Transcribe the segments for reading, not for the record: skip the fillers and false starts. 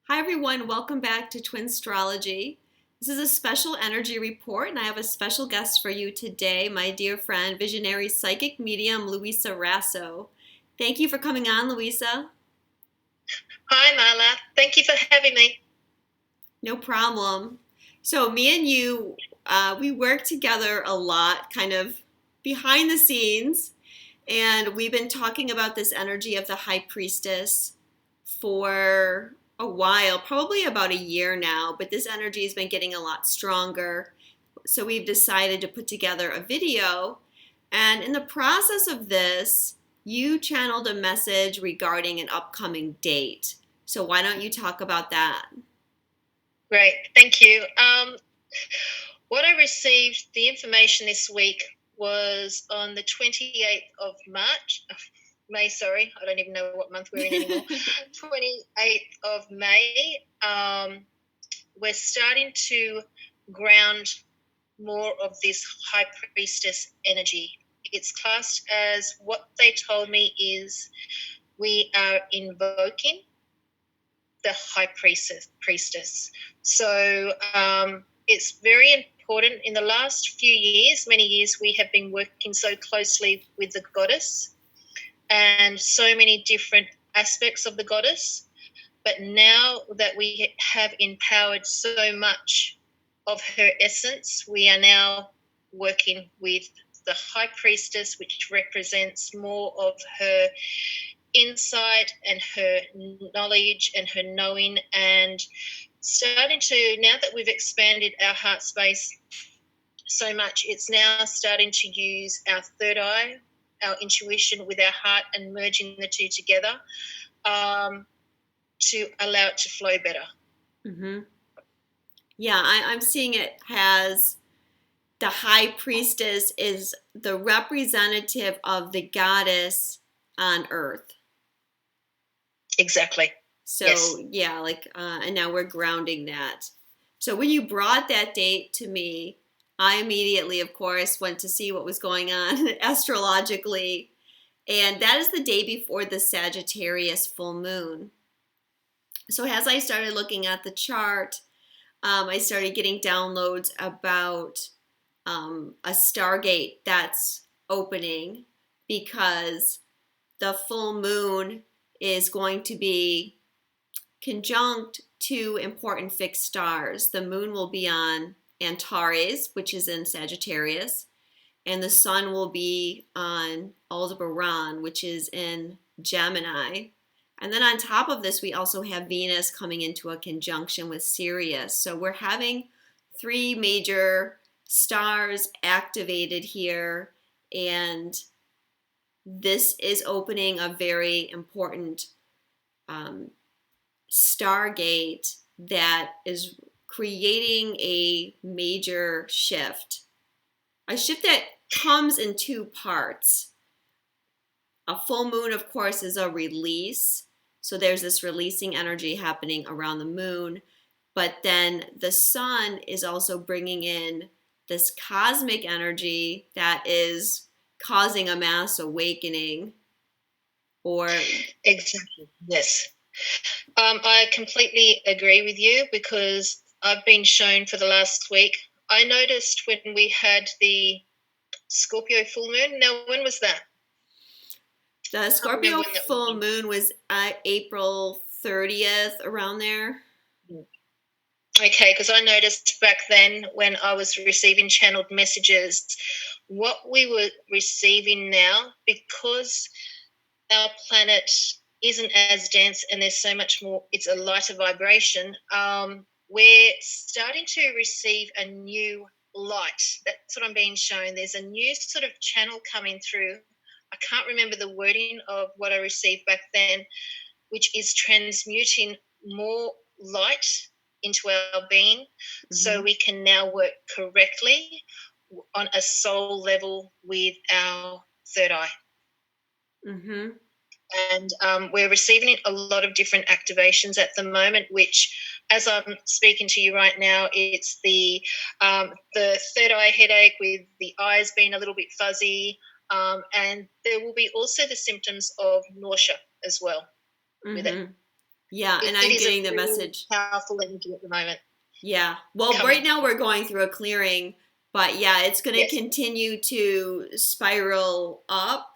Hi everyone, welcome back to Twinstrology. This is a special energy report and I have a special guest for you today, my dear friend, visionary psychic medium Luisa Raso. Thank you for coming on, Luisa. Hi, Marla. Thank you for having me. No problem. So me and you, we work together a lot, kind of behind the scenes, and we've been talking about this energy of the High Priestess for a while, probably about a year now, but this energy has been getting a lot stronger. So we've decided to put together a video. And in the process of this, you channeled a message regarding an upcoming date. So why don't you talk about that? Great. Thank you. What I received, the information this week was on the 28th of May, sorry. I don't even know what month we're in anymore. 28th of May. We're starting to ground more of this High Priestess energy. It's classed as, what they told me is, we are invoking the High Priestess. So it's very important. In the last few years, many years, we have been working so closely with the goddess and so many different aspects of the goddess. But now that we have empowered so much of her essence, we are now working with the High Priestess, which represents more of her insight and her knowledge and her knowing, and starting to, now that we've expanded our heart space so much, it's now starting to use our third eye, our intuition with our heart, and merging the two together to allow it to flow better. Mm-hmm. Yeah, I'm seeing it as the High Priestess is the representative of the goddess on earth. Exactly. So yes. yeah, and now we're grounding that. So when you brought that date to me, I immediately, of course, went to see what was going on astrologically, and that is the day before the Sagittarius full moon. So as I started looking at the chart, I started getting downloads about a Stargate that's opening because the full moon is going to be conjunct two important fixed stars. The moon will be on Antares, which is in Sagittarius, and the sun will be on Aldebaran, which is in Gemini. And then on top of this, we also have Venus coming into a conjunction with Sirius. So we're having three major stars activated here, and this is opening a very important Stargate that is creating a major shift. A shift that comes in two parts. A full moon, of course, is a release. So there's this releasing energy happening around the moon. But then the sun is also bringing in this cosmic energy that is causing a mass awakening. Or Exactly. Yes. I completely agree with you, because I've been shown for the last week. I noticed when we had the Scorpio full moon. Now, when was that? the Scorpio full moon was April 30th, around there. Okay, because I noticed back then when I was receiving channeled messages, what we were receiving now, because our planet isn't as dense and there's so much more, it's a lighter vibration, we're starting to receive a new light. That's what I'm being shown. There's a new sort of channel coming through. I can't remember the wording of what I received back then, which is transmuting more light into our being, so we can now work correctly on a soul level with our third eye. Mm-hmm. And we're receiving a lot of different activations at the moment, which, as I'm speaking to you right now, it's the third eye headache with the eyes being a little bit fuzzy, and there will be also the symptoms of nausea as well with it. Yeah, and It I'm is a getting the really message. powerful energy at the moment. Yeah. Well, Come right on. now we're going through a clearing, but yeah, it's going to Yes. continue to spiral up.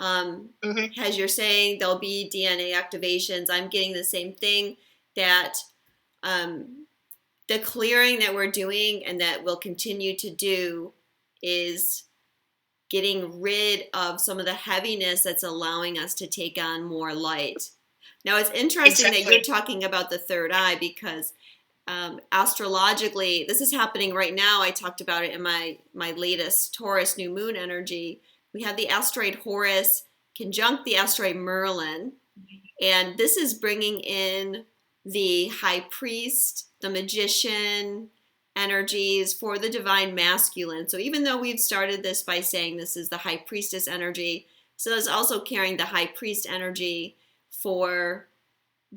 As you're saying, there'll be DNA activations. I'm getting the same thing, that the clearing that we're doing and that we'll continue to do is getting rid of some of the heaviness that's allowing us to take on more light. Now, it's interesting that you're Exactly. talking about the third eye, because astrologically, this is happening right now. I talked about it in my latest Taurus new moon energy. We have the asteroid Horus conjunct the asteroid Merlin, and this is bringing in the high priest, the magician energies for the divine masculine. So even though we've started this by saying this is the high priestess energy, so it's also carrying the high priest energy for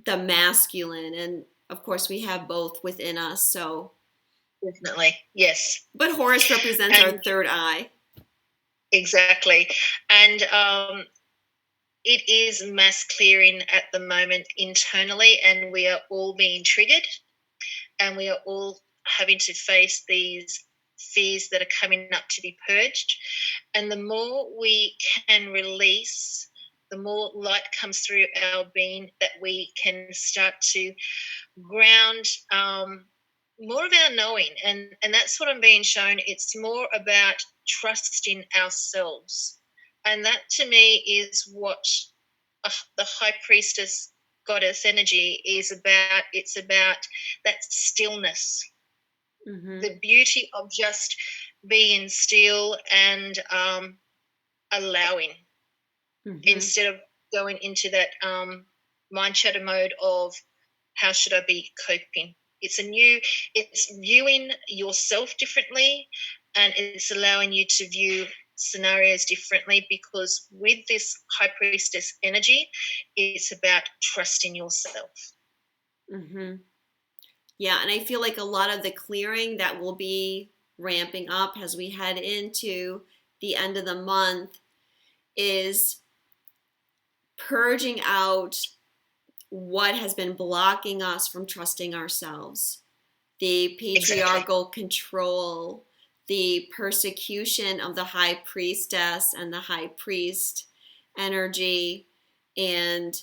the masculine. And of course, we have both within us. So Definitely. Yes. but Horus represents our And third eye. exactly. And it is mass clearing at the moment internally, and we are all being triggered, and we are all having to face these fears that are coming up to be purged. And the more we can release, the more light comes through our being, that we can start to ground more of our knowing. And that's what I'm being shown. It's more about trusting ourselves. And that to me is what the high priestess goddess energy is about. It's about that stillness, the beauty of just being still and allowing, instead of going into that mind shadow mode of how should I be coping. It's viewing yourself differently, and it's allowing you to view scenarios differently, because with this high priestess energy, it's about trusting yourself. Yeah, and I feel like a lot of the clearing that will be ramping up as we head into the end of the month is purging out what has been blocking us from trusting ourselves. The patriarchal control, the persecution of the high priestess and the high priest energy, and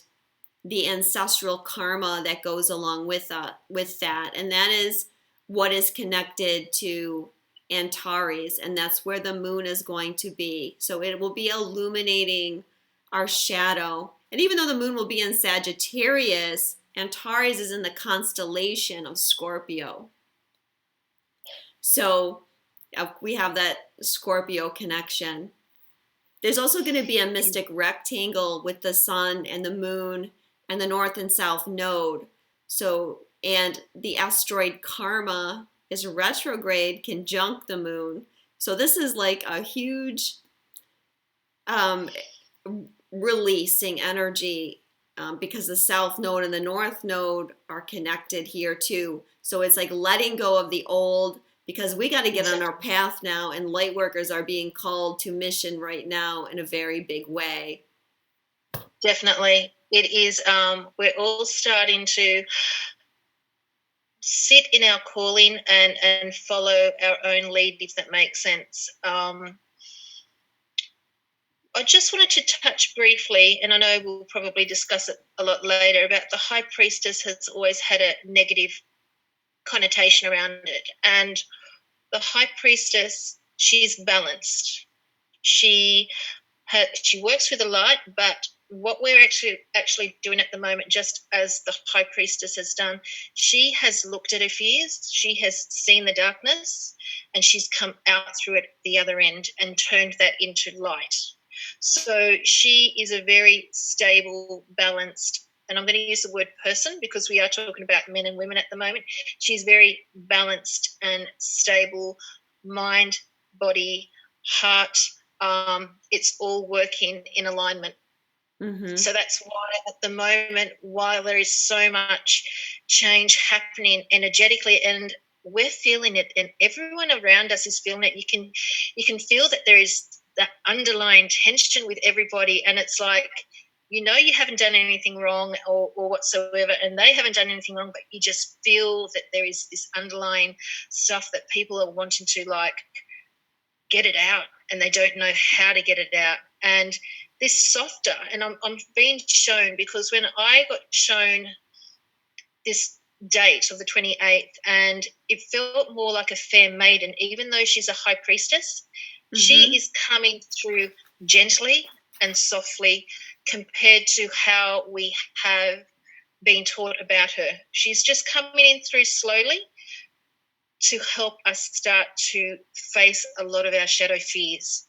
the ancestral karma that goes along with that. And that is what is connected to Antares, and that's where the moon is going to be. So it will be illuminating our shadow. And even though the moon will be in Sagittarius, Antares is in the constellation of Scorpio. So we have that Scorpio connection. There's also going to be a mystic rectangle with the sun and the moon and the north and south node. So, and the asteroid Karma is retrograde conjunct the moon. So this is like a huge releasing energy, because the south node and the north node are connected here too. So it's like letting go of the old, because we got to get on our path now, and light workers are being called to mission right now in a very big way. Definitely. It is, we're all starting to sit in our calling and follow our own lead, if that makes sense. I just wanted to touch briefly, and I know we'll probably discuss it a lot later, about the high priestess has always had a negative connotation around it. And the high priestess, she's balanced. She works with the light, but what we're actually doing at the moment, just as the high priestess has done, she has looked at her fears, she has seen the darkness, and she's come out through it the other end and turned that into light. So she is a very stable, balanced, and I'm going to use the word person because we are talking about men and women at the moment. She's very balanced and stable, mind, body, heart. It's all working in alignment. So that's why at the moment, while there is so much change happening energetically, and we're feeling it, and everyone around us is feeling it, you can feel that there is that underlying tension with everybody, and it's like you know you haven't done anything wrong or whatsoever, and they haven't done anything wrong, but you just feel that there is this underlying stuff that people are wanting to, like, get it out, and they don't know how to get it out. And this softer, and I'm being shown, because when I got shown this date of the 28th, and it felt more like a fair maiden, even though she's a high priestess, she is coming through gently and softly compared to how we have been taught about her. She's just coming in through slowly to help us start to face a lot of our shadow fears.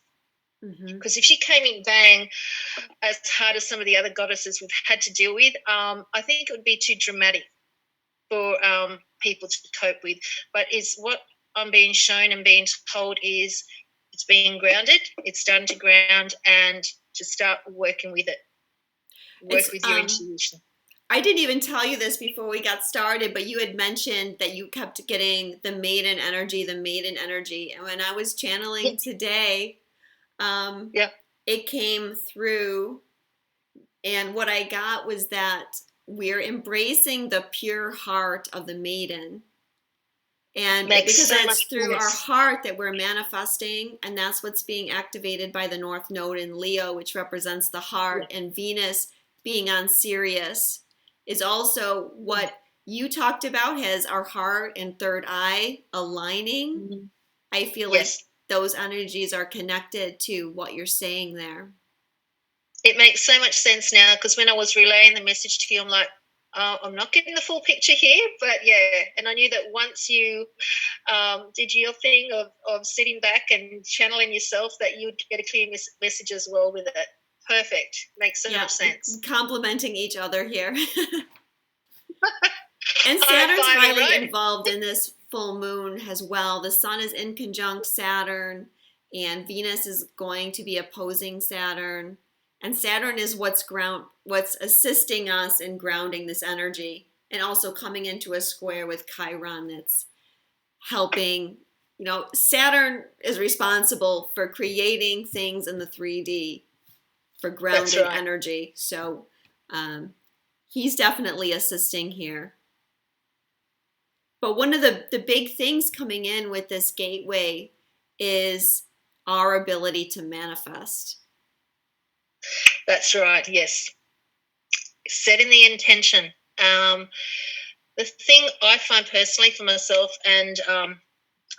Because if she came in bang, as hard as some of the other goddesses we've had to deal with, I think it would be too dramatic for people to cope with. But is what I'm being shown and being told is it's being grounded, it's starting to ground, and to start working with it. Work with your intuition. I didn't even tell you this before we got started, but you had mentioned that you kept getting the maiden energy. And when I was channeling today, it came through, and what I got was that we're embracing the pure heart of the maiden. And because it's through our heart that we're manifesting, and that's what's being activated by the North Node in Leo, which represents the heart, and Venus being on Sirius is also what you talked about, has our heart and third eye aligning. I feel like those energies are connected to what you're saying there. It makes so much sense now, because when I was relaying the message to you, I'm like, I'm not getting the full picture here, but yeah. And I knew that once you did your thing of sitting back and channeling yourself, that you would get a clear message as well with it. Perfect. Makes so much sense. Complementing each other here. And Saturn's highly involved in this full moon as well. The sun is in conjunct Saturn, and Venus is going to be opposing Saturn. And Saturn is what's assisting us in grounding this energy, and also coming into a square with Chiron that's helping. You know, Saturn is responsible for creating things in the 3D, for grounding energy. So he's definitely assisting here. But one of the big things coming in with this gateway is our ability to manifest. That's right, yes. Setting the intention. The thing I find personally for myself, and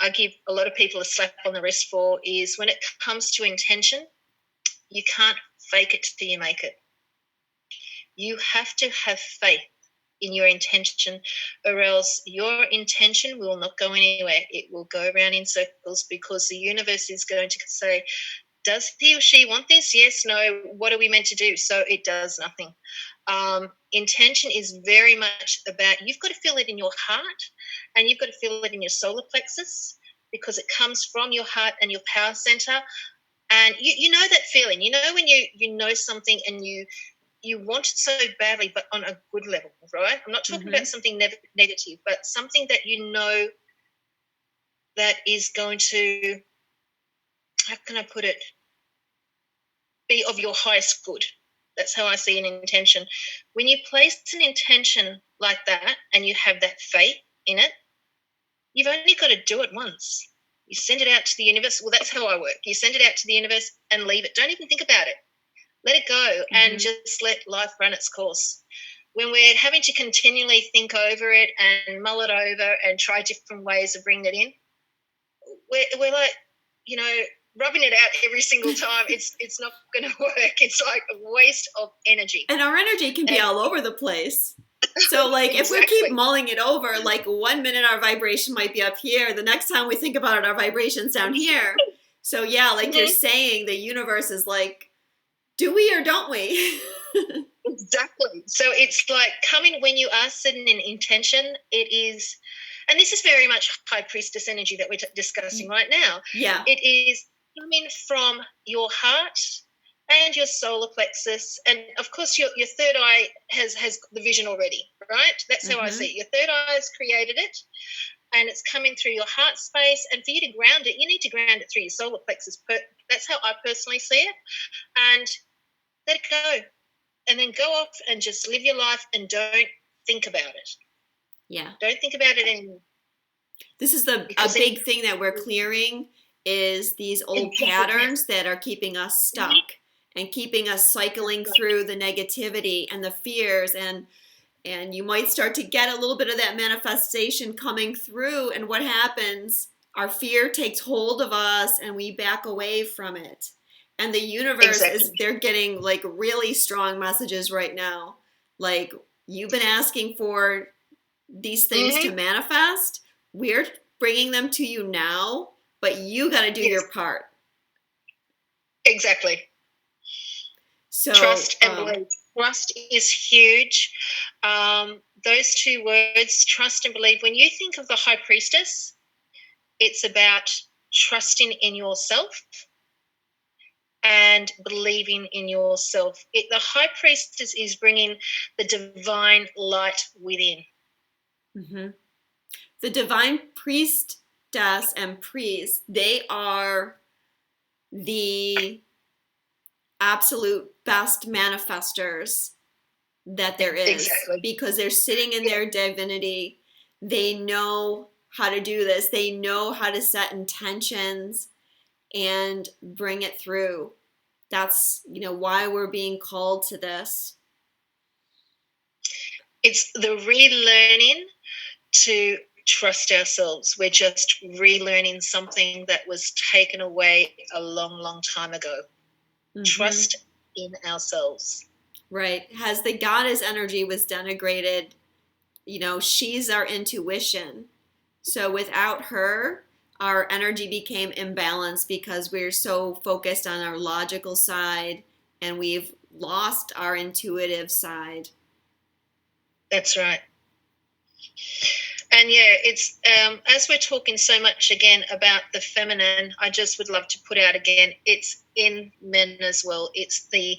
I give a lot of people a slap on the wrist for, is when it comes to intention, you can't fake it till you make it. You have to have faith in your intention, or else your intention will not go anywhere. It will go around in circles, because the universe is going to say, does he or she want this? Yes, no, what are we meant to do? So it does nothing. Intention is very much about, you've got to feel it in your heart, and you've got to feel it in your solar plexus, because it comes from your heart and your power center. And you know that feeling. You know when you know something and you want it so badly, but on a good level, right? I'm not talking about something negative, but something that you know that is going to, how can I put it, be of your highest good. That's how I see an intention. When you place an intention like that and you have that faith in it, you've only got to do it once. You send it out to the universe. Well, that's how I work. You send it out to the universe and leave it. Don't even think about it. Let it go and just let life run its course. When we're having to continually think over it and mull it over and try different ways of bringing it in, we're like, you know, rubbing it out every single time. It's not going to work. It's like a waste of energy. And our energy can be all over the place. So, like, if we keep mulling it over, like 1 minute our vibration might be up here. The next time we think about it, our vibration's down here. So, yeah, like you're saying, the universe is like, do we or don't we? Exactly. So it's like coming when you are setting an intention, it is, and this is very much High Priestess energy that we're discussing right now. Yeah. It is coming from your heart and your solar plexus, and of course your third eye has the vision already, right? That's how I see it. Your third eye has created it, and it's coming through your heart space, and for you to ground it, you need to ground it through your solar plexus. That's how I personally see it. And let it go. and then go off and just live your life and don't think about it. Yeah. Don't think about it anymore. This is a big thing that we're clearing is these old patterns that are keeping us stuck and keeping us cycling through the negativity and the fears, and you might start to get a little bit of that manifestation coming through, and what happens, our fear takes hold of us and we back away from it. And the universe they're getting like really strong messages right now. Like, you've been asking for these things to manifest. We're bringing them to you now, but you got to do your part. Exactly. So trust and believe. Trust is huge. Those two words, trust and believe. When you think of the High Priestess, it's about trusting in yourself and believing in yourself. The High Priestess is bringing the divine light within. Mm-hmm. The divine priestess and priest, they are the absolute best manifestors that there is. Exactly. Because they're sitting in their divinity. They know how to do this. They know how to set intentions and bring it through. That's, why we're being called to this. It's the relearning to trust ourselves. We're just relearning something that was taken away a long, long time ago. Mm-hmm. Trust in ourselves. Right. As the goddess energy was denigrated, she's our intuition. So without her, our energy became imbalanced because we're so focused on our logical side and we've lost our intuitive side. That's right. And it's as we're talking so much again about the feminine, I just would love to put out again, it's in men as well. It's the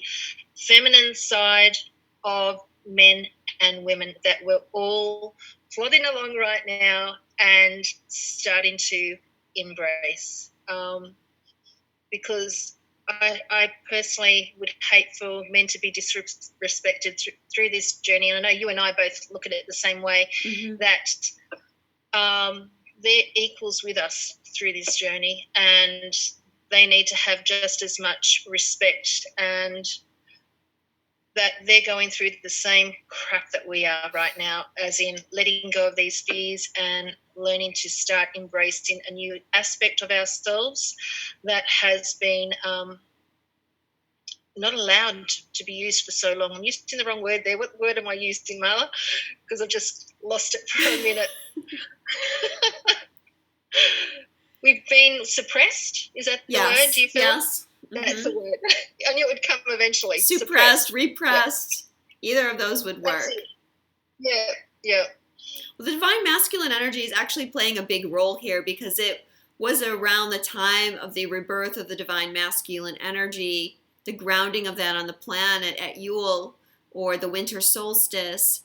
feminine side of men and women that we're all plodding along right now and starting to embrace. Because I personally would hate for men to be disrespected through this journey. And I know you and I both look at it the same way, that they're equals with us through this journey, and they need to have just as much respect, and that they're going through the same crap that we are right now, as in letting go of these fears and learning to start embracing a new aspect of ourselves that has been not allowed to be used for so long. I'm using the wrong word there. What word am I using, Marla? Because I've just lost it for a minute. We've been suppressed. Is that the word? Do you feel? Yes. That's the word. I knew it would come eventually. Suppressed, repressed. Yeah. Either of those would work. Yeah. Well, the divine masculine energy is actually playing a big role here because it was around the time of the rebirth of the divine masculine energy, the grounding of that on the planet at Yule or the winter solstice.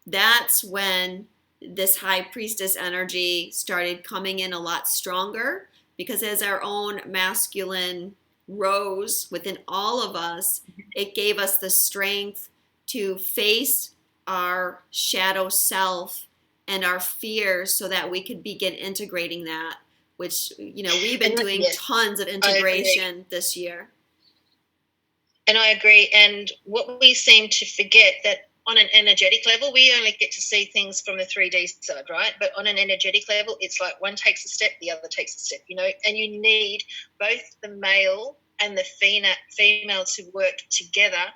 That's when this high priestess energy started coming in a lot stronger, because as our own masculine rose within all of us, it gave us the strength to face our shadow self and our fears so that we could begin integrating that, which, we've been doing tons of integration this year. And I agree. And what we seem to forget, that on an energetic level, we only get to see things from the 3D side, right? But on an energetic level, it's like one takes a step, the other takes a step, and you need both the male and the female to work together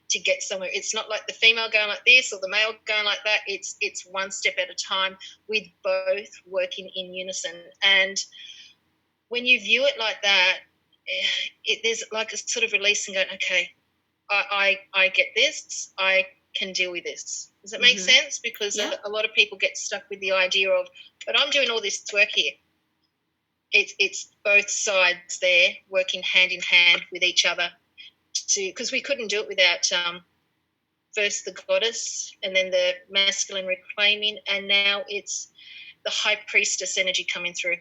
to get somewhere. It's not like the female going like this or the male going like that. It's one step at a time with both working in unison. And when you view it like that, there's like a sort of release and going, okay, I get this, I can deal with this. Does that make sense? Because a lot of people get stuck with the idea of, but I'm doing all this work here. It's both sides there working hand in hand with each other, because we couldn't do it without first the goddess and then the masculine reclaiming, and now it's the high priestess energy coming through.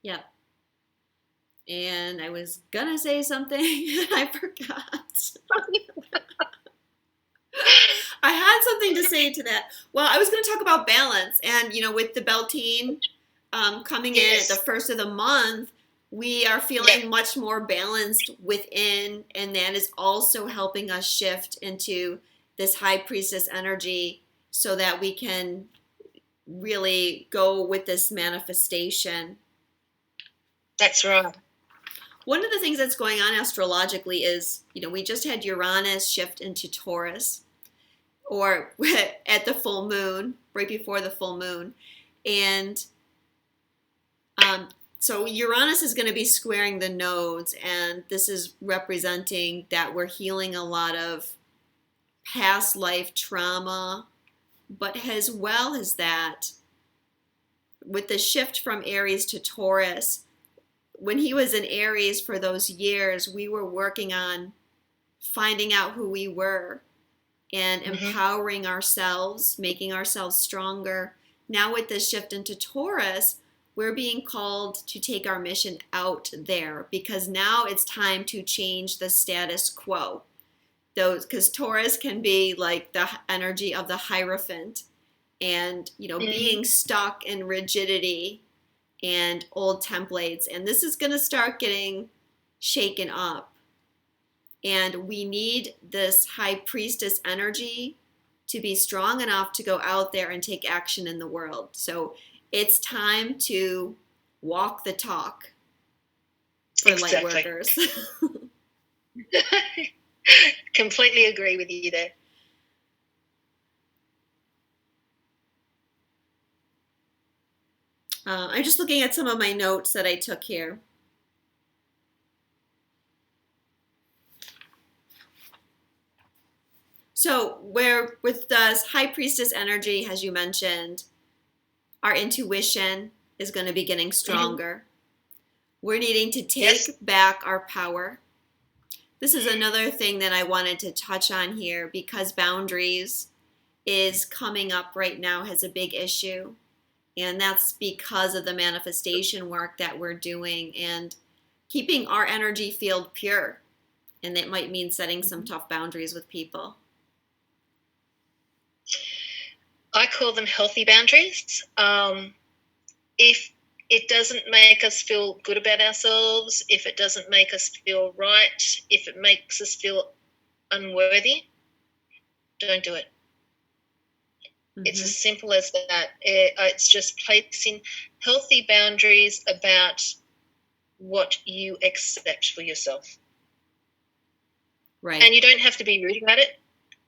Yeah. And I was gonna say something and I forgot. I had something to say to that. Well, I was going to talk about balance, and with the Beltane coming in at the Yes. first of the month, we are feeling much more balanced within, and that is also helping us shift into this High Priestess energy, so that we can really go with this manifestation. That's right. One of the things that's going on astrologically is, we just had Uranus shift into Taurus, or at the full moon, right before the full moon. And so Uranus is going to be squaring the nodes, and this is representing that we're healing a lot of past life trauma, but as well as that, with the shift from Aries to Taurus, when he was in Aries for those years, we were working on finding out who we were and empowering ourselves, making ourselves stronger. Now with this shift into Taurus, we're being called to take our mission out there, because now it's time to change the status quo. Because Taurus can be like the energy of the Hierophant, and being stuck in rigidity and old templates. And this is going to start getting shaken up. And we need this High Priestess energy to be strong enough to go out there and take action in the world. So it's time to walk the talk for light workers. Completely agree with you there. I'm just looking at some of my notes that I took here. So where with the High Priestess energy, as you mentioned, our intuition is going to be getting stronger. We're needing to take back our power. This is another thing that I wanted to touch on here, because boundaries is coming up right now as a big issue. And that's because of the manifestation work that we're doing and keeping our energy field pure. And that might mean setting some tough boundaries with people. I call them healthy boundaries. If it doesn't make us feel good about ourselves, if it doesn't make us feel right, if it makes us feel unworthy, don't do it. It's as simple as that. It's just placing healthy boundaries about what you accept for yourself. Right. And you don't have to be rude about it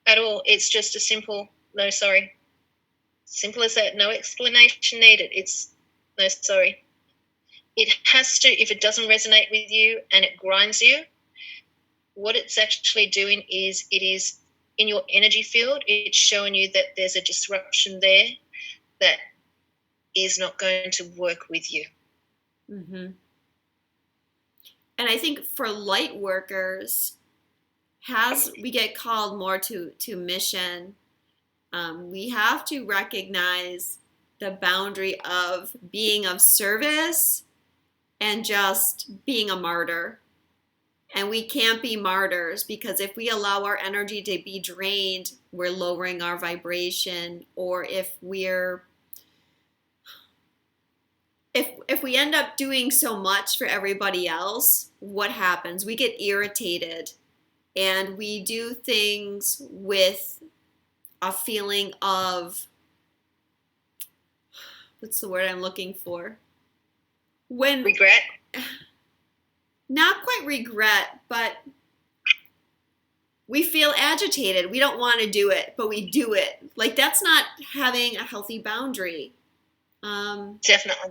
at all. It's just a simple, no, sorry. Simple as that. No explanation needed. It's no, sorry. It has to, if it doesn't resonate with you and it grinds you, what it's actually doing is it is in your energy field, it's showing you that there's a disruption there that is not going to work with you. And I think for light workers, as we get called more to mission, we have to recognize the boundary of being of service and just being a martyr. And we can't be martyrs, because if we allow our energy to be drained, we're lowering our vibration. Or if we end up doing so much for everybody else, what happens? We get irritated, and we do things with a feeling of, what's the word I'm looking for? Regret? Not quite regret, but we feel agitated. We don't want to do it, but we do it. Like, that's not having a healthy boundary. Definitely.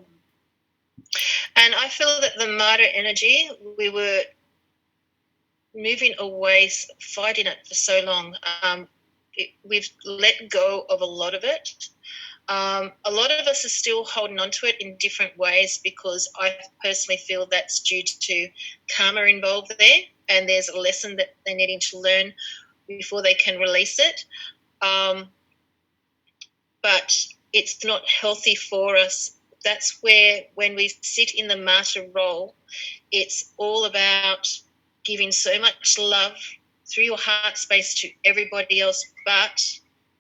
And I feel that the martyr energy, we were moving away, fighting it for so long. We've let go of a lot of it. A lot of us are still holding on to it in different ways, because I personally feel that's due to karma involved there, and there's a lesson that they're needing to learn before they can release it. But it's not healthy for us that's where, when we sit in the martyr role, it's all about giving so much love through your heart space to everybody else, but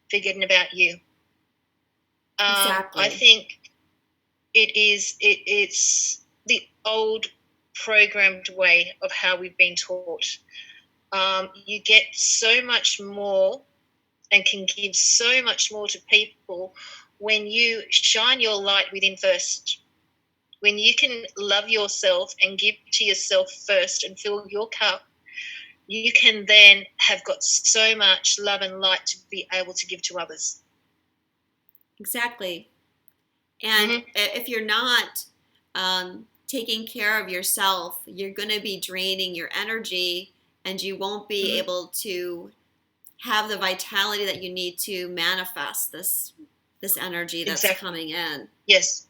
forgetting about you. Exactly. I think it's the old programmed way of how we've been taught. You get so much more and can give so much more to people when you shine your light within first. When you can love yourself and give to yourself first and fill your cup, you can then have got so much love and light to be able to give to others. Exactly. And if you're not taking care of yourself, you're going to be draining your energy, and you won't be able to have the vitality that you need to manifest this energy that's coming in. Yes.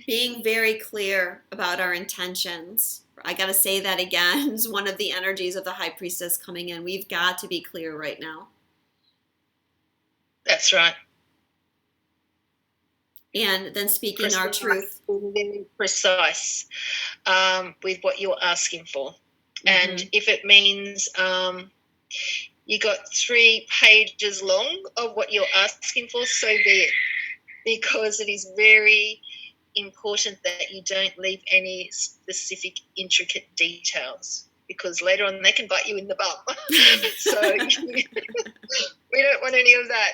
Being very clear about our intentions. I got to say that again. Is one of the energies of the High Priestess coming in. We've got to be clear right now. That's right. And then speaking our truth. Very precise with what you're asking for. And if it means you got 3 pages long of what you're asking for, so be it. Because it is very important that you don't leave any specific, intricate details, because later on they can bite you in the bum. So we don't want any of that.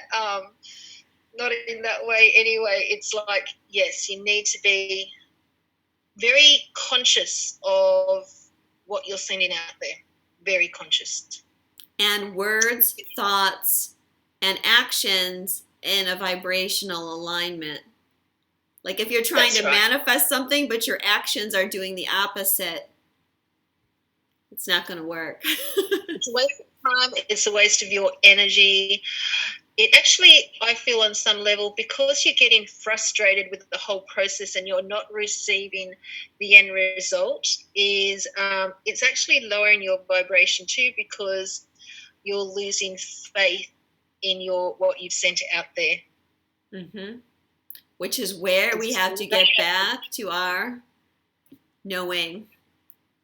Not in that way anyway. It's like, yes, you need to be very conscious of what you're sending out there. Very conscious. And words, thoughts, and actions in a vibrational alignment. Like if you're trying to manifest something, but your actions are doing the opposite, it's not going to work. It's a waste of time. It's a waste of your energy. It actually, I feel on some level, because you're getting frustrated with the whole process and you're not receiving the end result, is it's actually lowering your vibration too, because you're losing faith in what you've sent out there. Which is where we have to get back to our knowing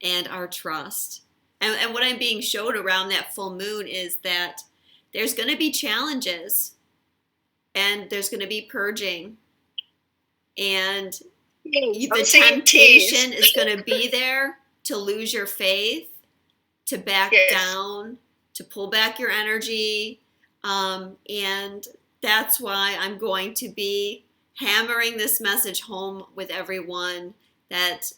and our trust. And what I'm being showed around that full moon is that there's going to be challenges, and there's going to be purging, and the temptation is going to be there to lose your faith, to back down, to pull back your energy, and that's why I'm going to be hammering this message home with everyone, that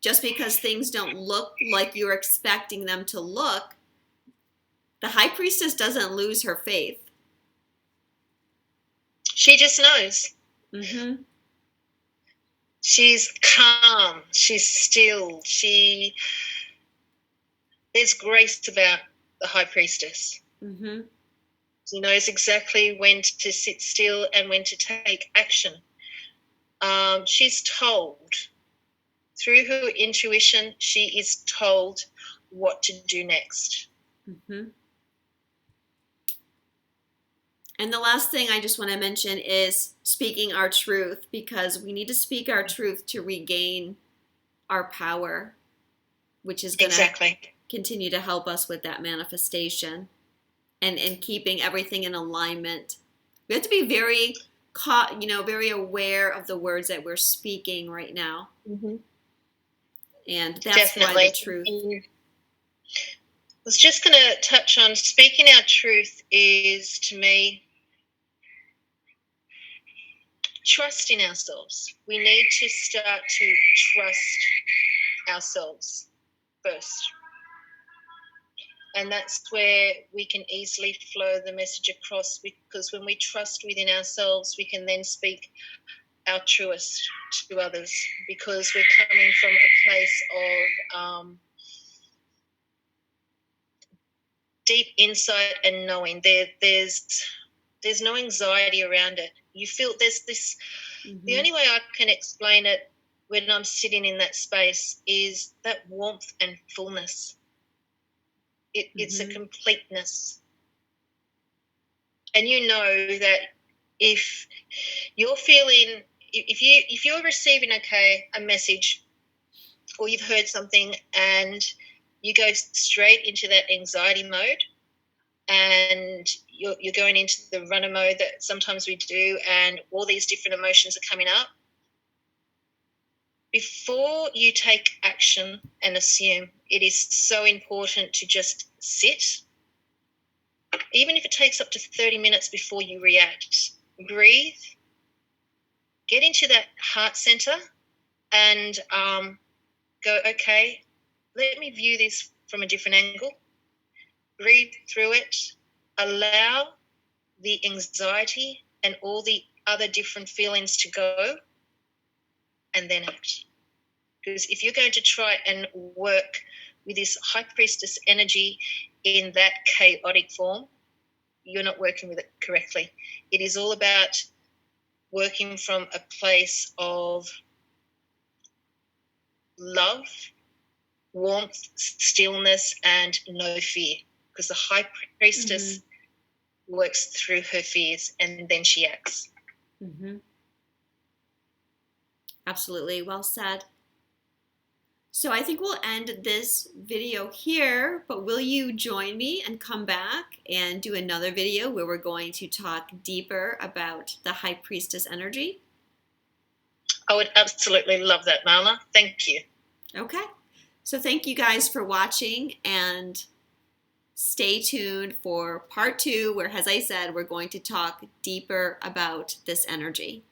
just because things don't look like you're expecting them to look, the High Priestess doesn't lose her faith. She just knows. She's calm. She's still. There's grace about the High Priestess. She knows exactly when to sit still and when to take action. She's told. Through her intuition, she is told what to do next. And the last thing I just want to mention is speaking our truth, because we need to speak our truth to regain our power, which is going to continue to help us with that manifestation and keeping everything in alignment. We have to be very very aware of the words that we're speaking right now. And that's why the truth. I was just going to touch on speaking our truth is, to me, trust in ourselves. We need to start to trust ourselves first. And that's where we can easily flow the message across, because when we trust within ourselves, we can then speak our truest to others, because we're coming from a place of deep insight and knowing. There's no anxiety around it. You feel there's this. The only way I can explain it when I'm sitting in that space is that warmth and fullness. It's a completeness. And you know that if you're feeling, if you're receiving a message, or you've heard something and you go straight into that anxiety mode, and you're going into the runner mode that sometimes we do, and all these different emotions are coming up, before you take action and assume, it is so important to just sit, even if it takes up to 30 minutes before you react. Breathe, get into that heart center, and go, okay, let me view this from a different angle. Breathe through it, allow the anxiety and all the other different feelings to go, and then act. Because if you're going to try and work with this High Priestess energy in that chaotic form, you're not working with it correctly. It is all about working from a place of love, warmth, stillness, and no fear. Because the High Priestess works through her fears, and then she acts. Absolutely. Well said. So I think we'll end this video here, but will you join me and come back and do another video where we're going to talk deeper about the High Priestess energy? I would absolutely love that, Marla. Thank you. Okay. So thank you guys for watching, and stay tuned for part 2, where, as I said, we're going to talk deeper about this energy.